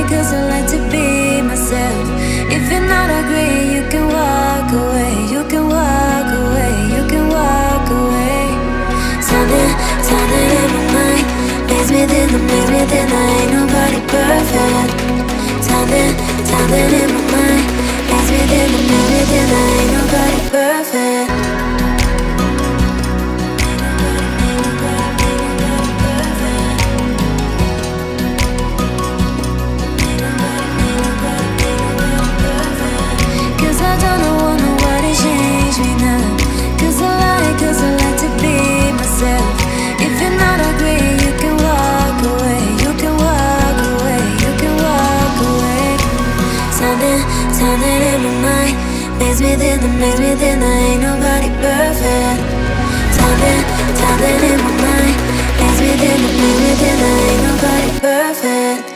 cause I like to be myself. If you're not agree, you can walk away. You can walk away, you can walk away. Something in my mind makes me think ain't nobody perfect. Something in my mind makes me think ain't nobody perfect. Cause I like to be myself. If you're not agree, you can walk away. You can walk away, you can walk away. Something in my mind makes me think ain't nobody perfect. Something in my mind makes me think ain't nobody perfect.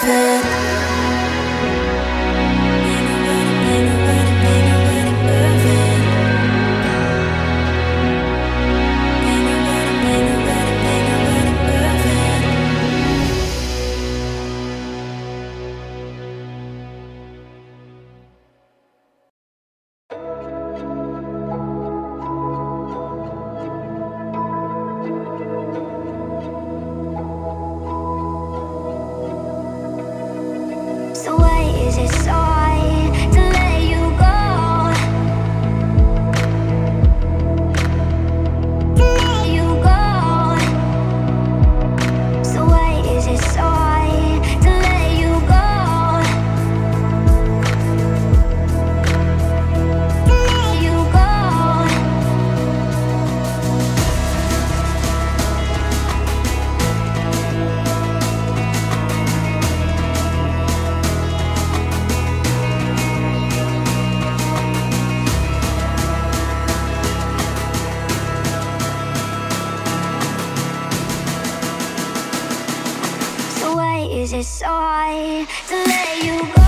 Is it so hard to let you go?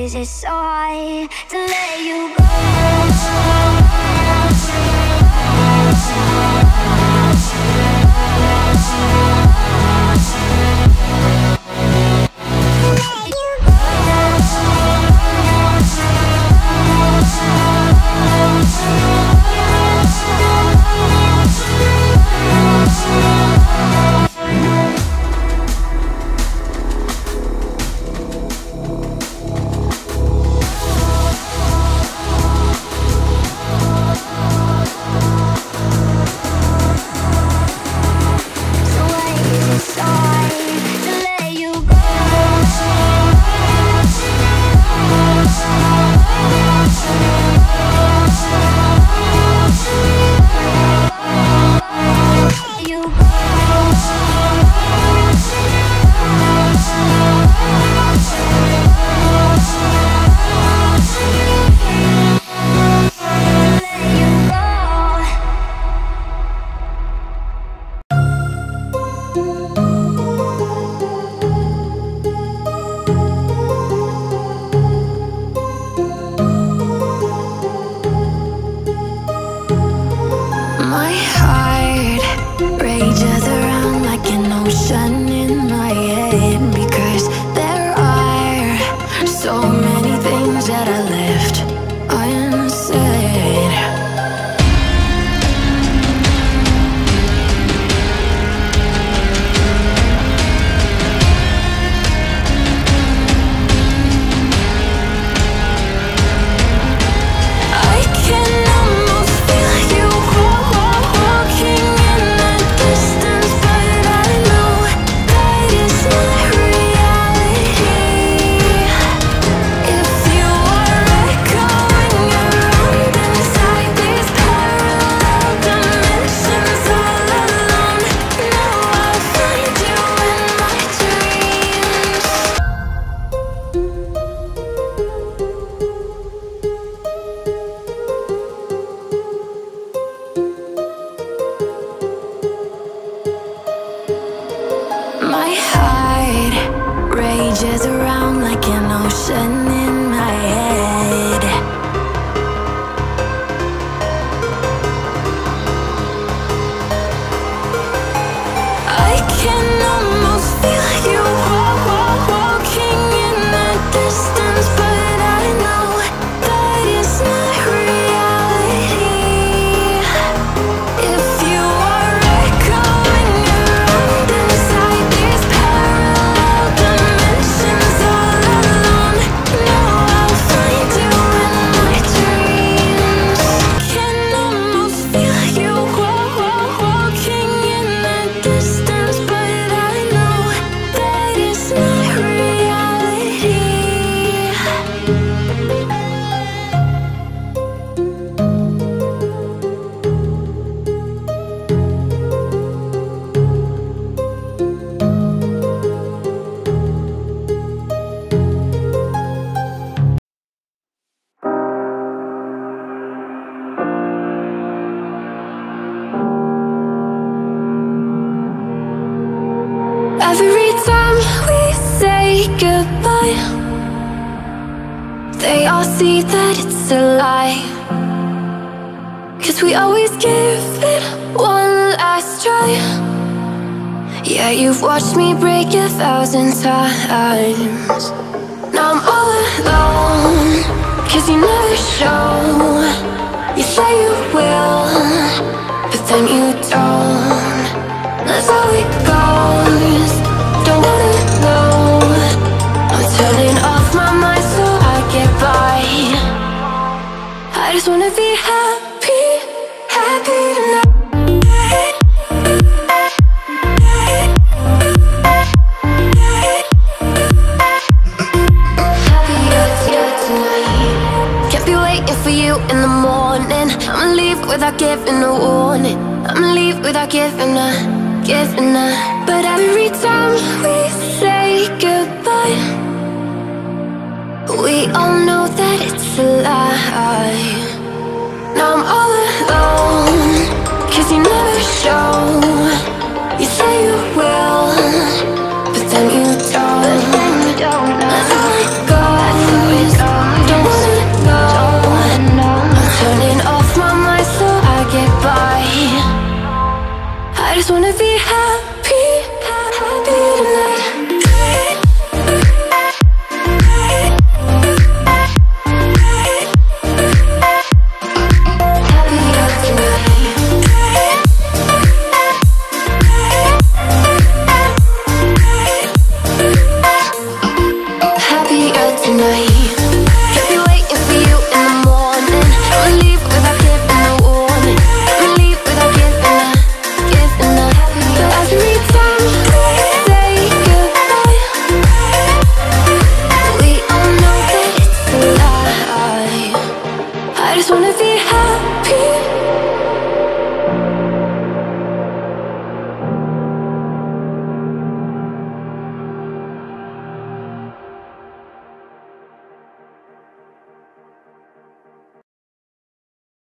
Is it so hard to let you go? heart rages around like an ocean in my head, because there are so many things that I left unsaid. I can almost feel you walking in the distance, but I know that it's not reality. If you are echoing around inside these parallel dimensions all alone, now I'll find you in my dreams. My heart rages around like an ocean in my head. I can almost feel you walking in the distance, but I know that it's not reality. If you are echoing around inside these parallel dimensions all alone, now I'll find you in my dreams. Can almost feel you walking in the distance, but I know that it's not reality. Every time we say goodbye, they all see that it's a lie. 'Cause we always give it one last try. Yeah, you've watched me break 1,000 times. Now I'm all alone, 'cause you never show. You say you will, but then you don't. That's how it goes. Don't wanna know. I'm turning off my mind so I get by. I just wanna be happy, happy tonight. Happier tonight. Can't be waiting for you in the morning. I'ma leave without giving a warning. I'ma leave without giving a. But every time we say goodbye, we all know that it's a lie. Now I'm all alone, 'cause you never show. You say you will, but then you don't. That's how it goes. Don't wanna know. I'm turning off my mind so I get by. I just wanna be happy.